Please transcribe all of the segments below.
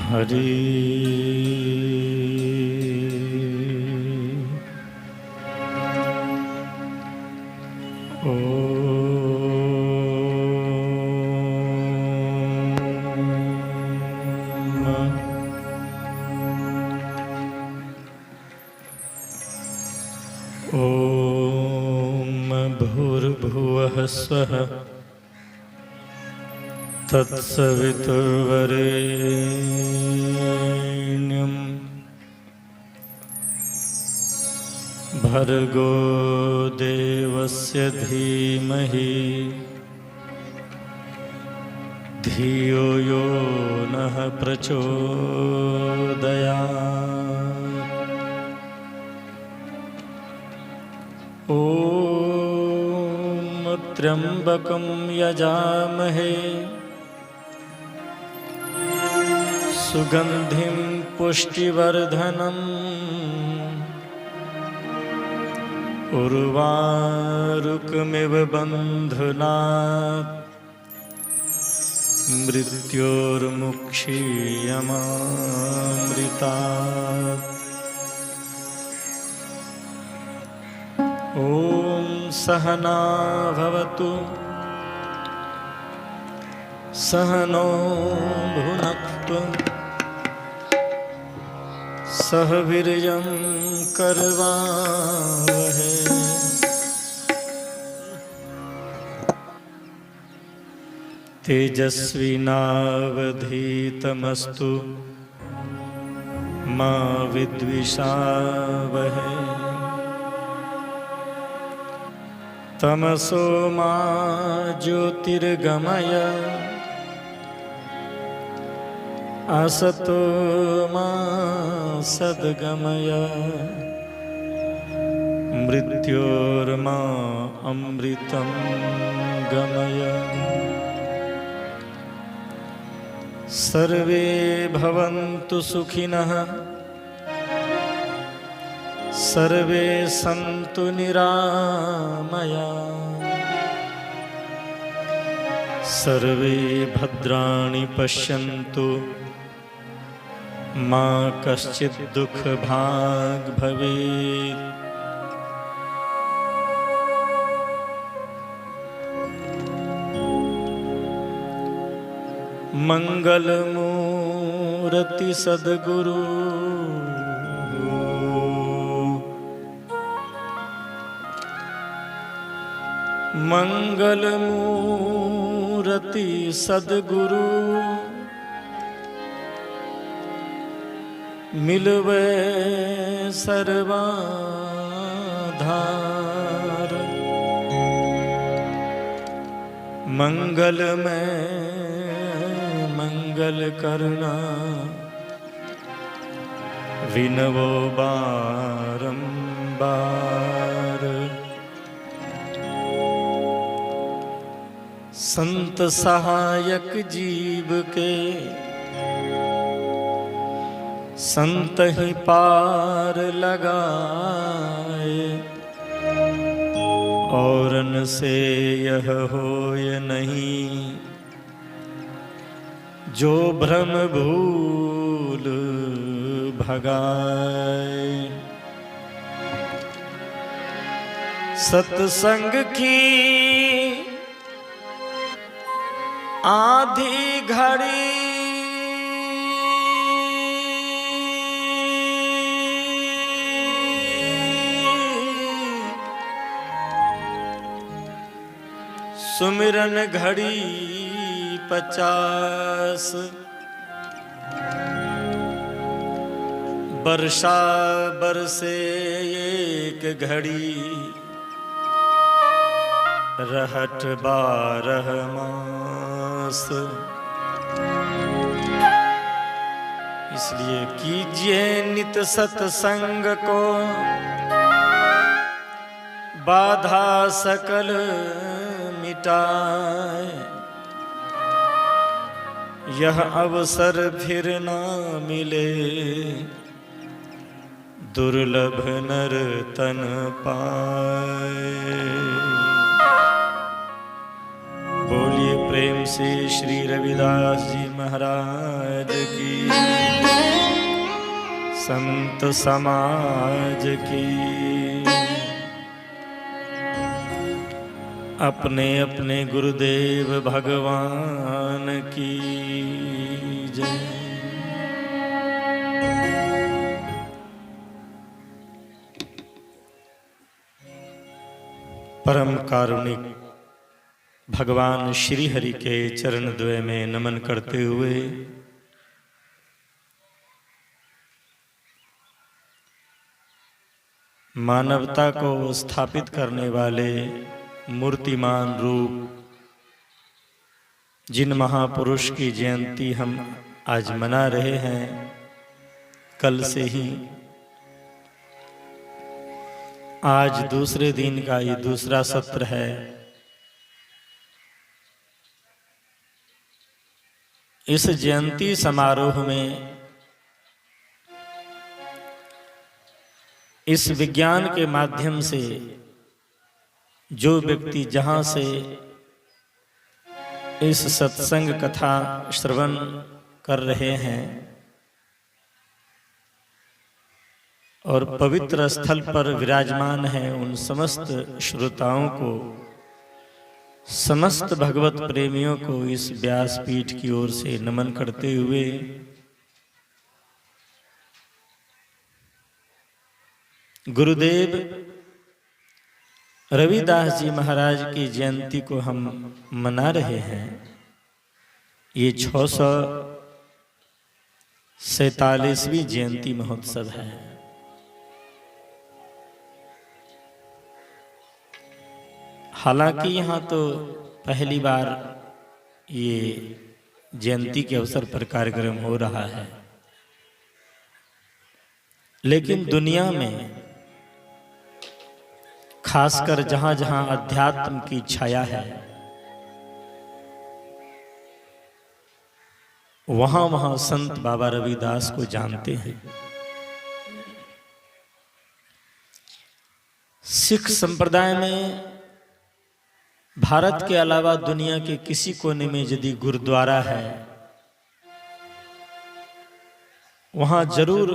हरि ॐ भूर्भुवः स्वः तत्सवितुर्वरेण्यं भर्गो देवस्य धीमहि धियो यो नः प्रचोदयात्। ॐ त्र्यम्बकं यजामहे सुगन्धिं पुष्टिवर्धनम् उर्वारुकमिव बन्धनात् मृत्योर्मुक्षीयमामृतात्। ॐ सहना भवतु सहनो भुनक्तु सह वीर्यं करवावहै। तेजस्विनावधीतमस्तु मा विद्विषावहै। तमसो मा ज्योतिर्गमय असतो मा सद्गमय। मृत्योर्मा अमृतं गमय। सर्वे भवन्तु सुखिनः सर्वे सन्तु निरामया। सर्वे भद्राणि पश्यन्तु मा कश्चित् दुःखभाग् भवेत्। मंगलमूर्ति सद्गुरु मंगलमूर्ति सद्गुरु मिलवे सर्वाधार। मंगल में मंगल करना विनवो बारंबार। संत सहायक जीव के संत ही पार लगाए। औरन से यह होय नहीं जो भ्रम भूल भगाए। सत्संग की आधी घड़ी सुमिरन घड़ी 50 वर्षा बरसे एक घड़ी रहट 12 मास। इसलिए कीजिए नित सत्संग को बाधा सकल मिटाए। यह अवसर फिर ना मिले दुर्लभ नर तन पाए। बोलिए प्रेम से श्री रविदास जी महाराज की, संत समाज की, अपने अपने गुरुदेव भगवान की जय। परम कारुणिक भगवान श्री हरि के चरण द्वय में नमन करते हुए मानवता को स्थापित करने वाले मूर्तिमान रूप जिन महापुरुष की जयंती हम आज मना रहे हैं, कल से ही आज दूसरे दिन का ये दूसरा सत्र है। इस जयंती समारोह में इस विज्ञान के माध्यम से जो व्यक्ति जहां से इस सत्संग कथा श्रवण कर रहे हैं और पवित्र स्थल पर विराजमान हैं, उन समस्त श्रोताओं को, समस्त भगवत प्रेमियों को इस व्यासपीठ की ओर से नमन करते हुए गुरुदेव रविदास जी महाराज की जयंती को हम मना रहे हैं। ये 647वीं जयंती महोत्सव है। हालांकि यहाँ तो पहली बार ये जयंती के अवसर पर कार्यक्रम हो रहा है, लेकिन दुनिया में खासकर जहां जहां अध्यात्म की छाया है, वहां वहां संत बाबा रविदास को जानते हैं। सिख संप्रदाय में भारत के अलावा दुनिया के किसी कोने में यदि गुरुद्वारा है, वहां जरूर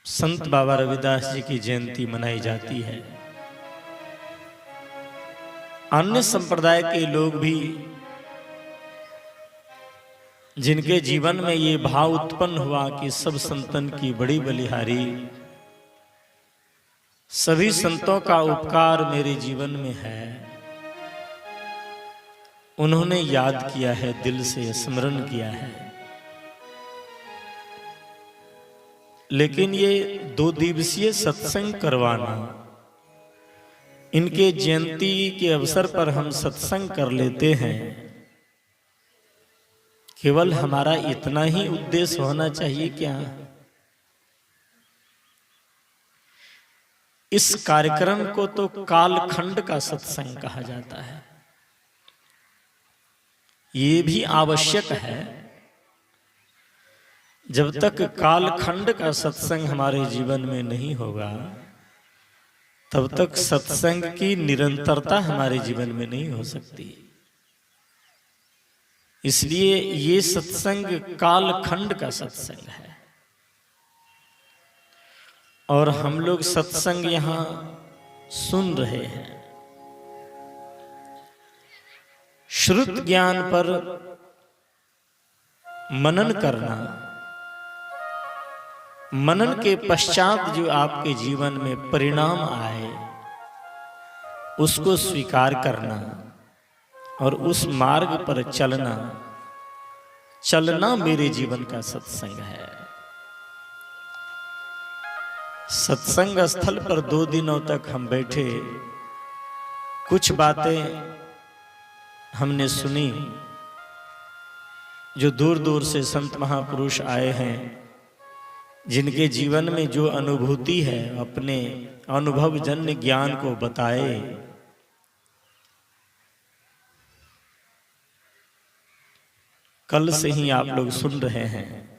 संत बाबा रविदास जी की जयंती मनाई जाती है। अन्य संप्रदाय के लोग भी जिनके जीवन में ये भाव उत्पन्न हुआ कि सब संतन की बड़ी बलिहारी, सभी संतों का उपकार मेरे जीवन में है, उन्होंने याद किया है, दिल से स्मरण किया है। लेकिन ये 2 दिवसीय सत्संग करवाना, इनके जयंती के अवसर पर हम सत्संग कर लेते हैं, केवल हमारा इतना ही उद्देश्य होना चाहिए क्या? इस कार्यक्रम को तो कालखंड का सत्संग कहा जाता है। ये भी आवश्यक है। जब तक कालखंड का सत्संग हमारे जीवन में नहीं होगा, तब तक सत्संग की निरंतरता हमारे जीवन में नहीं हो सकती। इसलिए ये सत्संग कालखंड का सत्संग है और हम लोग सत्संग यहां सुन रहे हैं। श्रुत ज्ञान पर मनन करना, मनन के पश्चात जो आपके जीवन में परिणाम आए उसको स्वीकार करना और उस मार्ग पर चलना मेरे जीवन का सत्संग है। सत्संग स्थल पर 2 दिनों तक हम बैठे, कुछ बातें हमने सुनी जो दूर दूर से संत महापुरुष आए हैं, जिनके जीवन में जो अनुभूति है अपने अनुभवजन्य ज्ञान को बताए। कल से ही आप लोग सुन रहे हैं,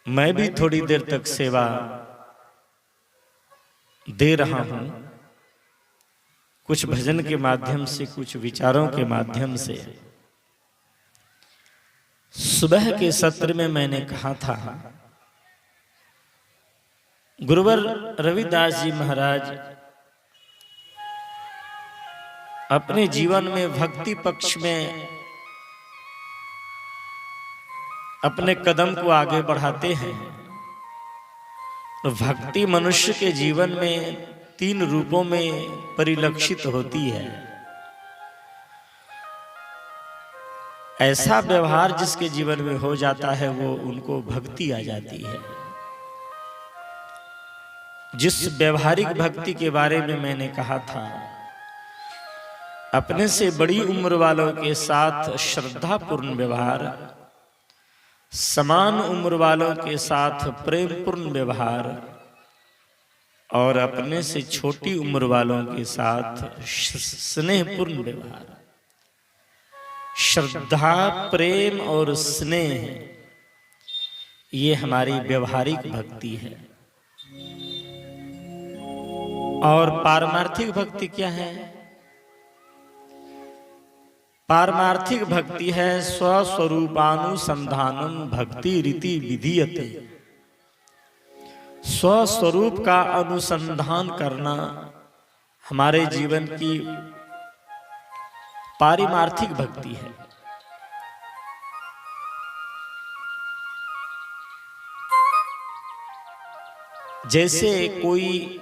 मैं भी थोड़ी देर तक सेवा दे रहा हूं। कुछ भजन के माध्यम से, कुछ विचारों के माध्यम से। सुबह के सत्र में मैंने कहा था, गुरुवर रविदास जी महाराज अपने जीवन में भक्ति पक्ष में अपने कदम को आगे बढ़ाते हैं। तो भक्ति मनुष्य के जीवन में 3 रूपों में परिलक्षित होती है। ऐसा व्यवहार जिसके जीवन में हो जाता है वो उनको भक्ति आ जाती है। जिस व्यवहारिक भक्ति के बारे में मैंने कहा था, अपने से बड़ी उम्र वालों के साथ श्रद्धापूर्ण व्यवहार, समान उम्र वालों के साथ प्रेमपूर्ण व्यवहार और अपने से छोटी उम्र वालों के साथ स्नेहपूर्ण व्यवहार। श्रद्धा, प्रेम और स्नेह, ये हमारी व्यवहारिक भक्ति है। और पारमार्थिक भक्ति क्या है? पारमार्थिक भक्ति है स्वस्वरूपानुसंधानम भक्ति रीति विधीयते। स्वस्वरूप का अनुसंधान करना हमारे जीवन की पारमार्थिक भक्ति है। जैसे कोई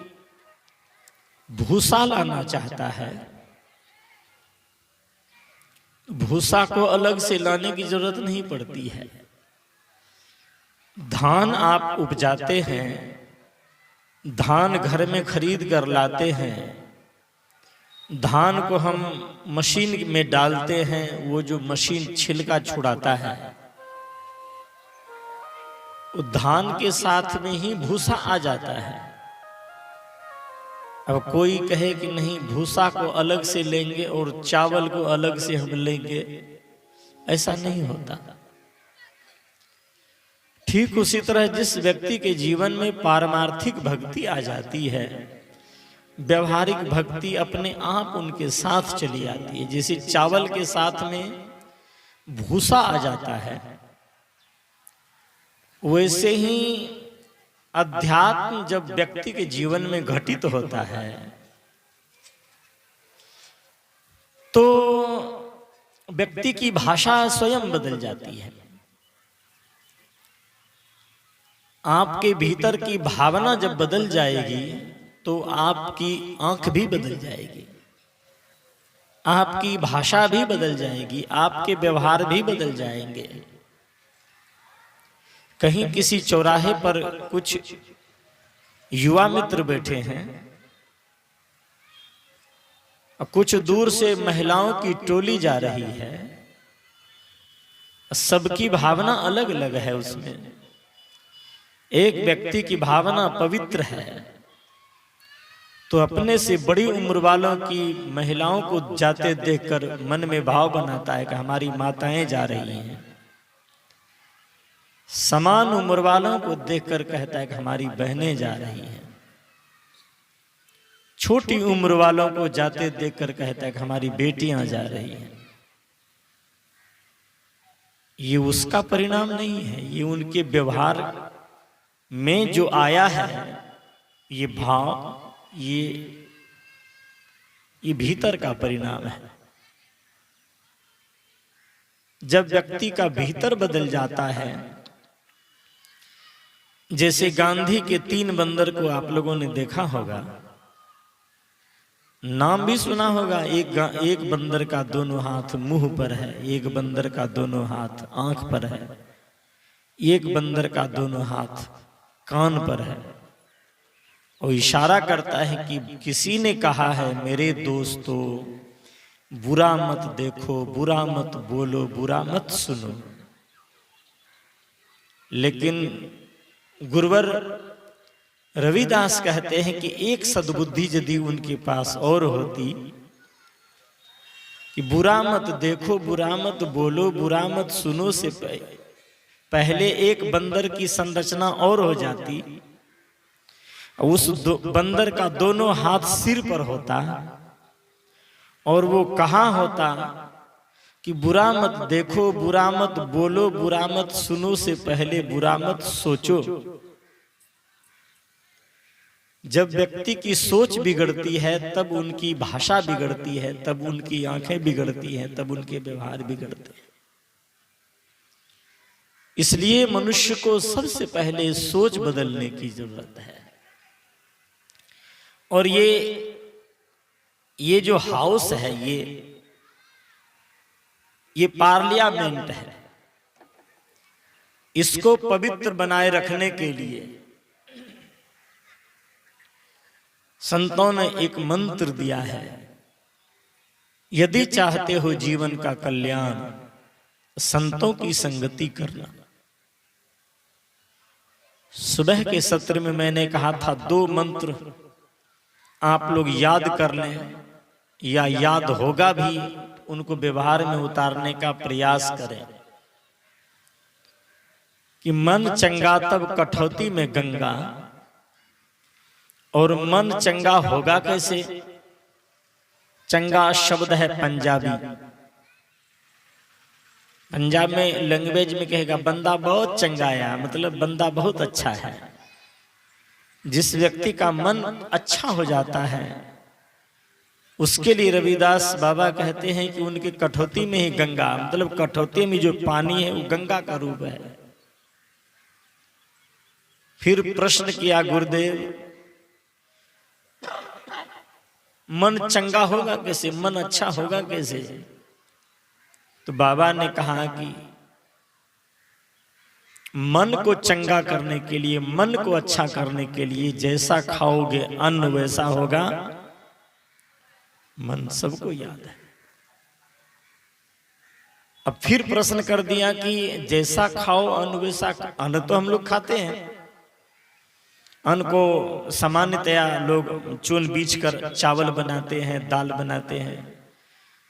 भूसा लाना चाहता है, भूसा को अलग से लाने की जरूरत नहीं पड़ती है। धान आप उपजाते हैं, धान घर में खरीद कर लाते हैं, धान को हम मशीन में डालते हैं, वो जो मशीन छिलका छुड़ाता है, वो धान के साथ में ही भूसा आ जाता है। अब कोई कहे कि नहीं भूसा को अलग से लेंगे और चावल को अलग से हम लेंगे, ऐसा नहीं होता। ठीक उसी तरह जिस व्यक्ति के जीवन में पारमार्थिक भक्ति आ जाती है, व्यवहारिक भक्ति अपने आप उनके साथ चली आती है। जैसे चावल के साथ में भूसा आ जाता है, वैसे ही अध्यात्म जब व्यक्ति के जीवन में घटित होता है तो व्यक्ति की भाषा स्वयं बदल जाती है। आपके भीतर की भावना जब बदल जाएगी तो आपकी आंख भी बदल जाएगी, आपकी भाषा भी बदल जाएगी, आपके व्यवहार भी बदल जाएंगे। कहीं किसी चौराहे पर कुछ युवा मित्र बैठे हैं, कुछ दूर से महिलाओं की टोली जा रही है, सबकी भावना अलग अलग है। उसमें एक व्यक्ति की भावना पवित्र है तो अपने से बड़ी उम्र वालों की महिलाओं को जाते देखकर मन में भाव बनाता है कि हमारी माताएं जा रही हैं। समान उम्र वालों को देखकर कहता है कि हमारी बहनें जा रही हैं। छोटी उम्र वालों को जाते देखकर कहता है कि हमारी बेटियां जा रही हैं। ये उसका परिणाम नहीं है, ये उनके व्यवहार में जो आया है, ये भाव, ये भीतर का परिणाम है। जब व्यक्ति का भीतर बदल जाता है, जैसे गांधी के 3 बंदर को आप लोगों ने देखा होगा, नाम भी सुना होगा। एक बंदर का दोनों हाथ मुंह पर है, एक बंदर का दोनों हाथ आंख पर है, एक बंदर का दोनों हाथ कान पर है। और इशारा करता है कि किसी ने कहा है, मेरे दोस्तों बुरा मत देखो, बुरा मत बोलो, बुरा मत सुनो। लेकिन गुरुवर रविदास कहते हैं कि एक सद्बुद्धि यदि उनके पास और होती कि बुरा मत देखो, बुरा मत बोलो, बुरा मत सुनो से पहले एक बंदर की संरचना और हो जाती, उस बंदर का दोनों हाथ सिर पर होता और वो कहाँ होता कि बुरा मत देखो, बुरा मत बोलो, बुरा मत सुनो से पहले बुरा मत सोचो। जब व्यक्ति की सोच बिगड़ती है तब उनकी भाषा बिगड़ती है, तब उनकी आंखें बिगड़ती हैं, तब उनके व्यवहार बिगड़ते हैं। इसलिए मनुष्य को सबसे पहले सोच बदलने की जरूरत है। और ये जो हाउस है, ये पार्लियामेंट है। इसको पवित्र बनाए रखने के लिए संतों ने एक मंत्र दिया है, यदि चाहते हो जीवन का कल्याण, संतों की संगति करना। सुबह के सत्र में मैंने कहा था 2 मंत्र आप लोग याद कर लें, या याद होगा भी, उनको व्यवहार में उतारने का प्रयास करें। कि मन चंगा तब कठौती में गंगा, और मन चंगा होगा कैसे? चंगा शब्द है पंजाबी। पंजाब में लैंग्वेज में कहेगा बंदा बहुत चंगाया, मतलब बंदा बहुत अच्छा है। जिस व्यक्ति का मन अच्छा हो जाता है उसके लिए रविदास बाबा कहते हैं कि उनके कठौती में ही गंगा, मतलब कठौती में जो पानी है वो गंगा का रूप है। फिर प्रश्न किया गुरुदेव, मन चंगा होगा कैसे, मन अच्छा होगा कैसे? तो बाबा ने कहा कि मन को चंगा करने के लिए, मन को अच्छा करने के लिए जैसा खाओगे अन्न वैसा होगा मन। सबको याद है। अब फिर प्रश्न कर दिया कि जैसा खाओ अन्न वैसा। अन्न तो हम लोग खाते हैं, अन्न को सामान्यतया लोग चुन बीज कर चावल बनाते हैं, दाल बनाते हैं।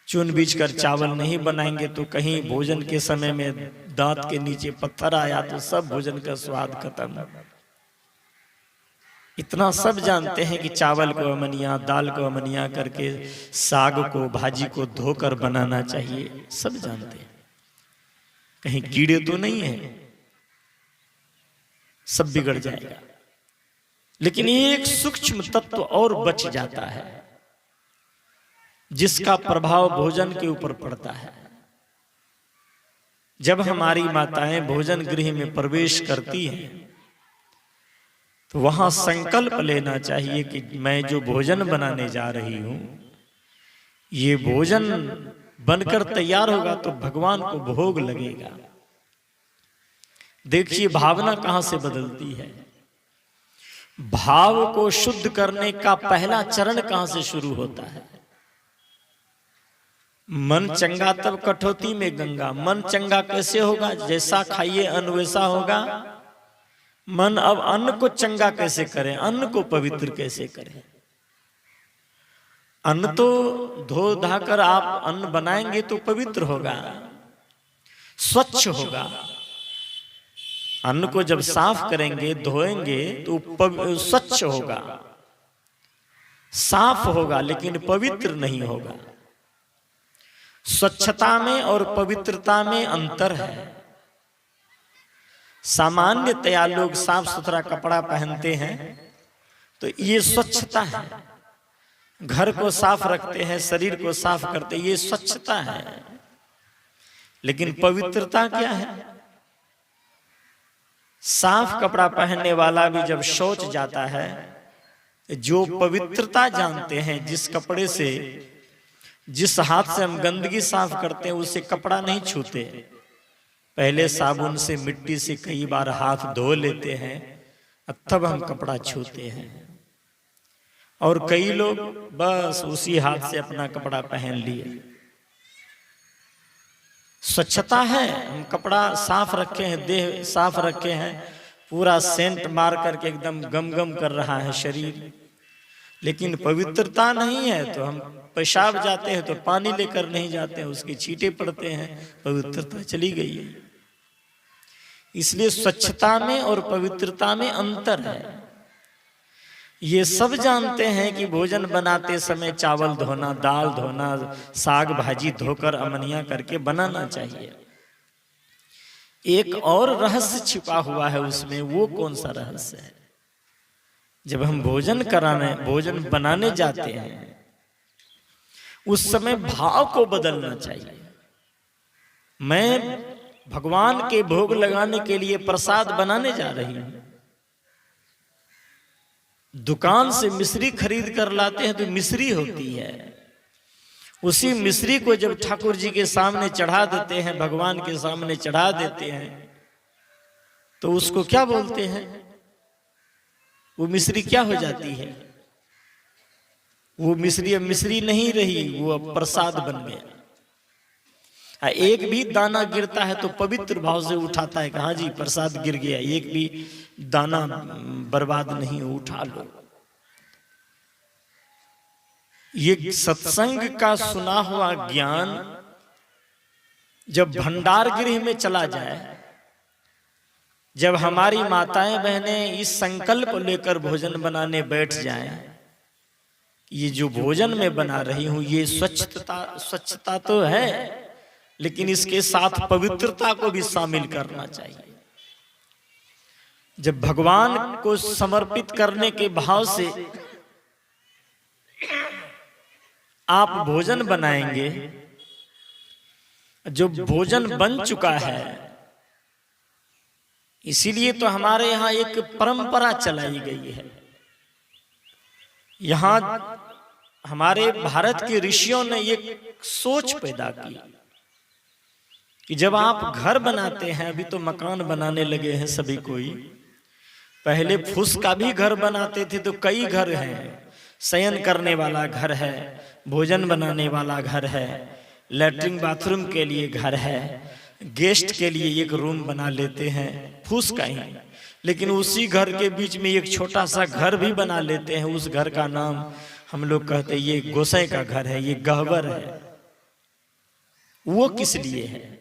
चुन बीज कर चावल नहीं बनाएंगे तो कहीं भोजन के समय में दांत के नीचे पत्थर आया तो सब भोजन का स्वाद खत्म। इतना सब जानते हैं कि चावल को अमनिया, दाल को अमनिया करके, साग को, भाजी को धोकर बनाना चाहिए, सब जानते हैं। कहीं कीड़े तो नहीं है, सब बिगड़ जाएगा। लेकिन एक सूक्ष्म तत्व और बच जाता है जिसका प्रभाव भोजन के ऊपर पड़ता है। जब हमारी माताएं भोजन गृह में प्रवेश करती हैं तो वहां संकल्प लेना चाहिए कि मैं जो भोजन बनाने जा रही हूं, ये भोजन बनकर तैयार होगा तो भगवान को भोग लगेगा। देखिए भावना कहां से बदलती है। भाव को शुद्ध करने का पहला चरण कहां से शुरू होता है? मन चंगा तब कठौती में गंगा। मन चंगा कैसे होगा? जैसा खाइए अन्न वैसा होगा। मन अब अन्न को चंगा कैसे करें, अन्न को पवित्र कैसे करें? अन्न तो धो धाकर आप अन्न बनाएंगे तो पवित्र होगा, स्वच्छ होगा। अन्न को जब साफ करेंगे, धोएंगे तो स्वच्छ होगा, साफ होगा, लेकिन पवित्र नहीं होगा। स्वच्छता में और पवित्रता में अंतर है। सामान्यतया लोग साफ सुथरा कपड़ा पहनते हैं तो ये स्वच्छता है। घर को साफ रखते हैं, शरीर को साफ करते हैं, ये स्वच्छता है। लेकिन पवित्रता क्या है? साफ कपड़ा पहनने वाला भी जब शौच जाता है, जो पवित्रता जानते हैं, जिस कपड़े से, जिस हाथ से हम गंदगी साफ करते हैं उसे कपड़ा नहीं छूते। पहले साबुन से, मिट्टी से कई बार हाथ धो लेते हैं, तब हम कपड़ा छूते हैं। और कई लोग बस उसी हाथ से अपना कपड़ा पहन लिए। स्वच्छता है, हम कपड़ा साफ रखे हैं, देह साफ रखे हैं, पूरा सेंट मार करके एकदम गम गम कर रहा है शरीर, लेकिन पवित्रता नहीं है। तो हम पेशाब जाते हैं तो पानी लेकर नहीं जाते हैं, उसके छींटे पड़ते हैं, पवित्रता चली गई है। इसलिए स्वच्छता में और पवित्रता में अंतर है। ये सब जानते हैं कि भोजन बनाते समय चावल धोना, दाल धोना, साग भाजी धोकर अमनिया करके बनाना चाहिए। एक और रहस्य छिपा हुआ है उसमें। वो कौन सा रहस्य है? जब हम भोजन बनाने जाते हैं उस समय भाव को बदलना चाहिए। मैं भगवान के भोग लगाने के लिए प्रसाद बनाने जा रही हूं, दुकान से मिश्री खरीद कर लाते हैं तो मिश्री होती है। उसी मिश्री को जब ठाकुर जी के सामने चढ़ा देते हैं, भगवान के सामने चढ़ा देते हैं, तो उसको क्या बोलते हैं? वो मिश्री क्या हो जाती है? वो मिश्री अब मिश्री नहीं रही, वो अब प्रसाद बन गया। एक भी दाना गिरता है तो पवित्र भाव से उठाता है, कहा जी प्रसाद गिर गया, एक भी दाना बर्बाद नहीं, उठा लो। ये सत्संग का सुना हुआ ज्ञान जब भंडार गृह में चला जाए, जब हमारी माताएं बहनें इस संकल्प लेकर भोजन बनाने बैठ जाएं, ये जो भोजन मैं बना रही हूं ये स्वच्छता तो है, लेकिन इसके साथ पवित्रता को भी शामिल करना चाहिए। जब भगवान को समर्पित करने के भाव से आप भोजन बनाएंगे, जो भोजन बन चुका है, इसीलिए तो हमारे यहाँ एक परंपरा चलाई गई है। यहाँ हमारे भारत के ऋषियों ने एक सोच पैदा की कि जब आप घर बनाते हैं, अभी तो मकान बनाने लगे हैं सभी कोई, पहले फूस का भी घर बनाते थे, तो कई घर हैं। शयन करने वाला घर है, भोजन बनाने वाला घर है, लैट्रिन बाथरूम के लिए घर है, गेस्ट के लिए एक रूम बना लेते हैं फूस का ही। लेकिन उसी घर के बीच में एक छोटा सा घर भी बना लेते हैं, उस घर का नाम हम लोग कहते हैं ये गोसाई का घर है, ये गहवर है। वो किस लिए है?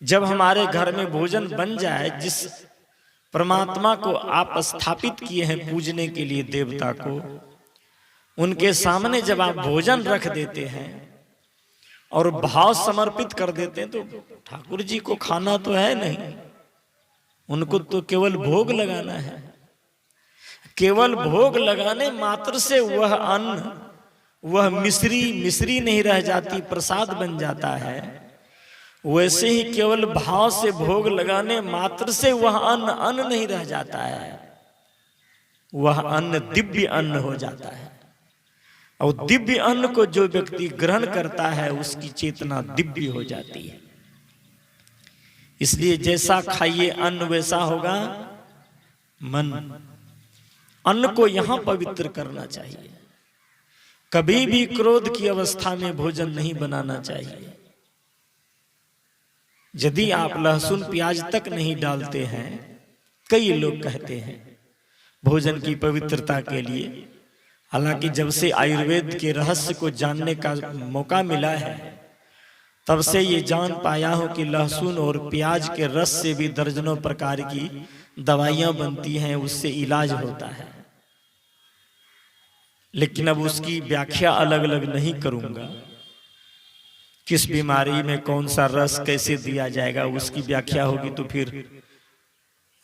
जब हमारे घर में भोजन बन जाए, जिस परमात्मा को आप स्थापित किए हैं पूजने के लिए, देवता को, उनके सामने जब आप भोजन रख देते हैं और भाव समर्पित कर देते हैं, तो ठाकुर जी को खाना तो है नहीं, उनको तो केवल भोग लगाना है। केवल भोग लगाने मात्र से वह अन्न, वह मिश्री नहीं रह जाती, प्रसाद बन जाता है। वैसे ही केवल भाव से भोग लगाने मात्र से वह अन्न नहीं रह जाता है, वह अन्न दिव्य अन्न हो जाता है। और दिव्य अन्न को जो व्यक्ति ग्रहण करता है उसकी चेतना दिव्य हो जाती है। इसलिए जैसा खाइए अन्न वैसा होगा मन। अन्न को यहां पवित्र करना चाहिए। कभी भी क्रोध की अवस्था में भोजन नहीं बनाना चाहिए। यदि आप लहसुन प्याज तक नहीं डालते हैं, कई लोग कहते हैं भोजन की पवित्रता के लिए, हालांकि जब से आयुर्वेद के रहस्य को जानने का मौका मिला है तब से ये जान पाया हूं कि लहसुन और प्याज के रस से भी दर्जनों प्रकार की दवाइयां बनती हैं, उससे इलाज होता है। लेकिन अब उसकी व्याख्या अलग अलग नहीं करूंगा। किस बीमारी में कौन सा रस कैसे दिया जाएगा उसकी व्याख्या होगी तो फिर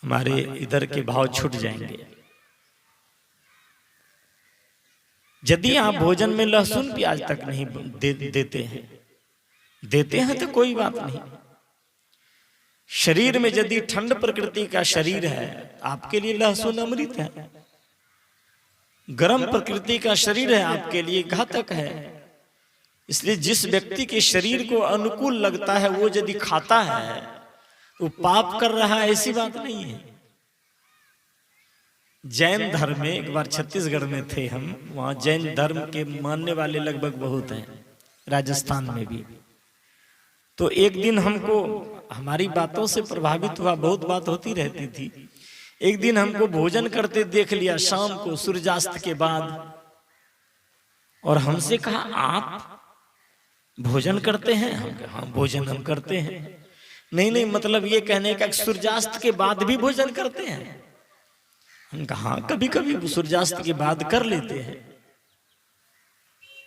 हमारे इधर के भाव छूट जाएंगे। यदि आप भोजन में लहसुन प्याज तक नहीं देते हैं तो कोई बात नहीं। शरीर में यदि ठंड प्रकृति का शरीर है, आपके लिए लहसुन अमृत है। गर्म प्रकृति का शरीर है, आपके लिए घातक है। इसलिए जिस व्यक्ति के शरीर को अनुकूल लगता है वो यदि खाता है तो पाप कर रहा है, ऐसी बात नहीं है। जैन धर्म में एक बार छत्तीसगढ़ में थे हम, वहां जैन धर्म के मानने वाले लगभग बहुत हैं, राजस्थान में भी। तो एक दिन हमको हमारी बातों से प्रभावित हुआ, बहुत बात होती रहती थी। एक दिन हमको भोजन करते देख लिया शाम को सूर्यास्त के बाद, और हमसे कहा आप भोजन करते हैं? हम कहा हाँ भोजन हम करते हैं। नहीं मतलब ये कहने का सूर्यास्त के बाद भी भोजन करते हैं? हम कहा कभी कभी सूर्यास्त के बाद कर लेते हैं।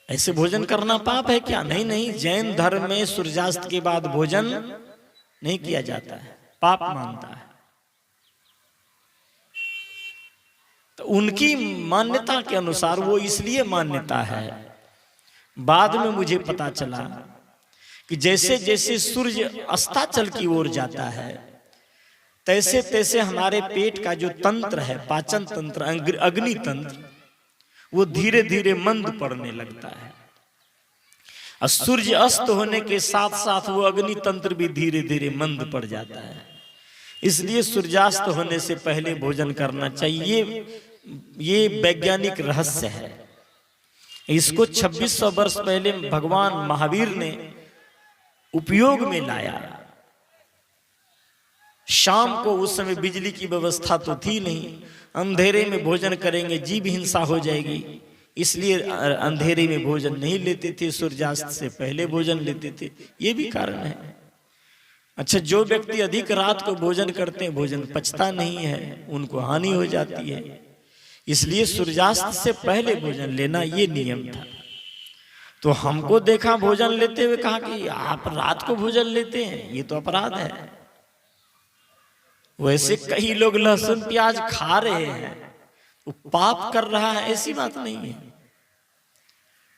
ऐसे भोजन करना पाप है क्या? नहीं नहीं, जैन धर्म में सूर्यास्त के बाद भोजन नहीं किया जाता है, पाप मानता है। तो उनकी मान्यता के अनुसार वो इसलिए मान्यता है। बाद में मुझे पता चला कि जैसे जैसे सूर्य अस्ताचल की ओर जाता है तैसे तैसे हमारे पेट का जो तंत्र है, पाचन तंत्र, अग्नि तंत्र, वो धीरे धीरे मंद पड़ने लगता है। और सूर्य अस्त होने के साथ साथ वो अग्नि तंत्र भी धीरे धीरे मंद पड़ जाता है। इसलिए सूर्यास्त होने से पहले भोजन करना चाहिए। ये वैज्ञानिक रहस्य है। इसको 2600 वर्ष पहले भगवान महावीर ने उपयोग में लाया। शाम को, उस समय बिजली की व्यवस्था तो थी नहीं, अंधेरे में भोजन करेंगे जीव हिंसा हो जाएगी, इसलिए अंधेरे में भोजन नहीं लेते थे, सूर्यास्त से पहले भोजन लेते थे। ये भी कारण है। अच्छा, जो व्यक्ति अधिक रात को भोजन करते हैं, भोजन पचता नहीं है, उनको हानि हो जाती है, इसलिए सूर्यास्त से पहले भोजन लेना ये नियम था। तो हमको देखा भोजन लेते हुए, कहा कि आप रात को भोजन लेते हैं, ये तो अपराध है। वैसे कई लोग लहसुन प्याज खा रहे हैं, वो पाप कर रहा है, ऐसी बात नहीं है।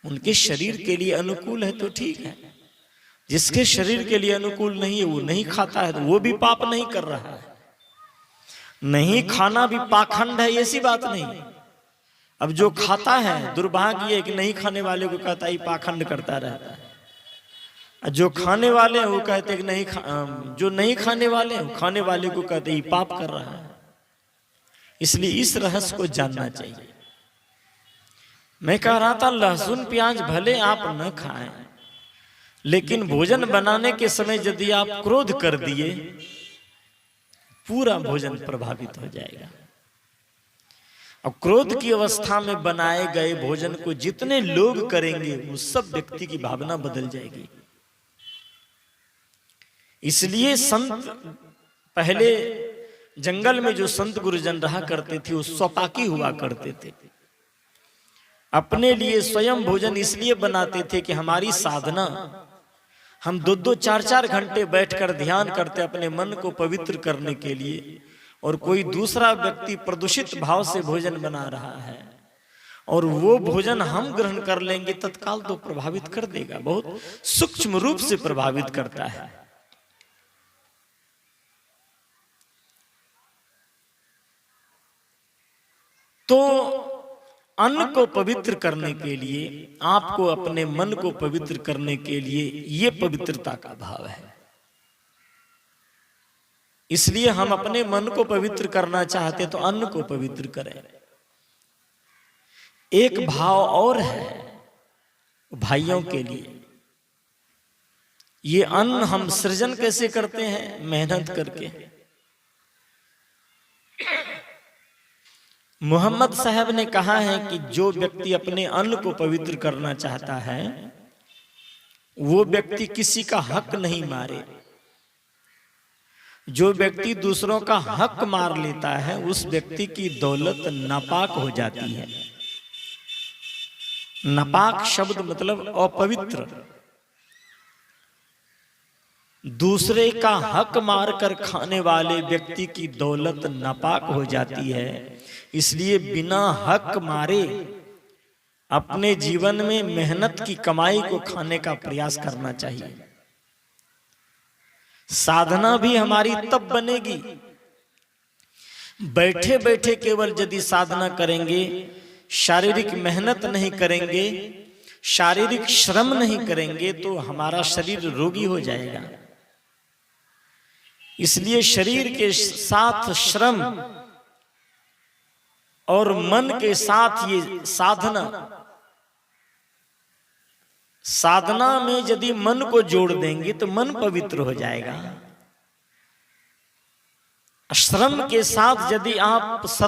उनके शरीर के लिए अनुकूल है तो ठीक है, जिसके शरीर के लिए अनुकूल नहीं है वो नहीं खाता है तो वो भी पाप नहीं कर रहा है। नहीं खाना भी पाखंड है, ऐसी बात नहीं। अब जो खाता है, दुर्भाग्य है कि नहीं खाने वाले को कहता है पाखंड करता रहता है, जो खाने वाले हैं वो कहते हैं कि नहीं जो नहीं खाने वाले हैं खाने वाले को कहते हैं पाप कर रहा है। इसलिए इस रहस्य को जानना चाहिए। मैं कह रहा था लहसुन प्याज भले आप न खाएं, लेकिन भोजन बनाने के समय यदि आप क्रोध कर दिए, पूरा भोजन प्रभावित हो जाएगा। अब क्रोध की अवस्था में बनाए गए भोजन को जितने लोग करेंगे, उस सब व्यक्ति की भावना बदल जाएगी। इसलिए संत पहले जंगल में जो संत गुरुजन रहा करते थे, वो स्वपाकी हुआ करते थे। अपने लिए स्वयं भोजन इसलिए बनाते थे कि हमारी साधना, हम 2-2, 4-4 घंटे बैठकर ध्यान करते अपने मन को पवित्र करने के लिए, और कोई दूसरा व्यक्ति प्रदूषित भाव से भोजन बना रहा है और वो भोजन हम ग्रहण कर लेंगे, तत्काल तो प्रभावित कर देगा, बहुत सूक्ष्म रूप से प्रभावित करता है। तो अन्न को पवित्र करने के लिए, आपको अपने मन को पवित्र करने के लिए, ये पवित्रता का भाव है। इसलिए हम अपने मन को पवित्र करना चाहते तो अन्न को पवित्र करें। एक भाव और है भाइयों के लिए, ये अन्न हम सृजन कैसे करते हैं? मेहनत करके। मोहम्मद साहब ने कहा है कि जो व्यक्ति अपने अन्न को पवित्र करना चाहता है, वो व्यक्ति किसी का हक नहीं मारे। जो व्यक्ति दूसरों का हक मार लेता है, उस व्यक्ति की दौलत नापाक हो जाती है। नापाक शब्द मतलब अपवित्र। दूसरे का हक मारकर खाने वाले व्यक्ति की दौलत नापाक हो जाती है। इसलिए बिना हक मारे अपने जीवन में मेहनत की कमाई को खाने का प्रयास करना चाहिए। साधना भी हमारी तब बनेगी, बैठे बैठे केवल यदि साधना करेंगे, शारीरिक मेहनत नहीं करेंगे, शारीरिक श्रम नहीं करेंगे, तो हमारा शरीर रोगी हो जाएगा। इसलिए शरीर के साथ श्रम और मन के साथ ये साधना में यदि मन को जोड़ देंगे तो मन पवित्र हो जाएगा। श्रम के साथ यदि आप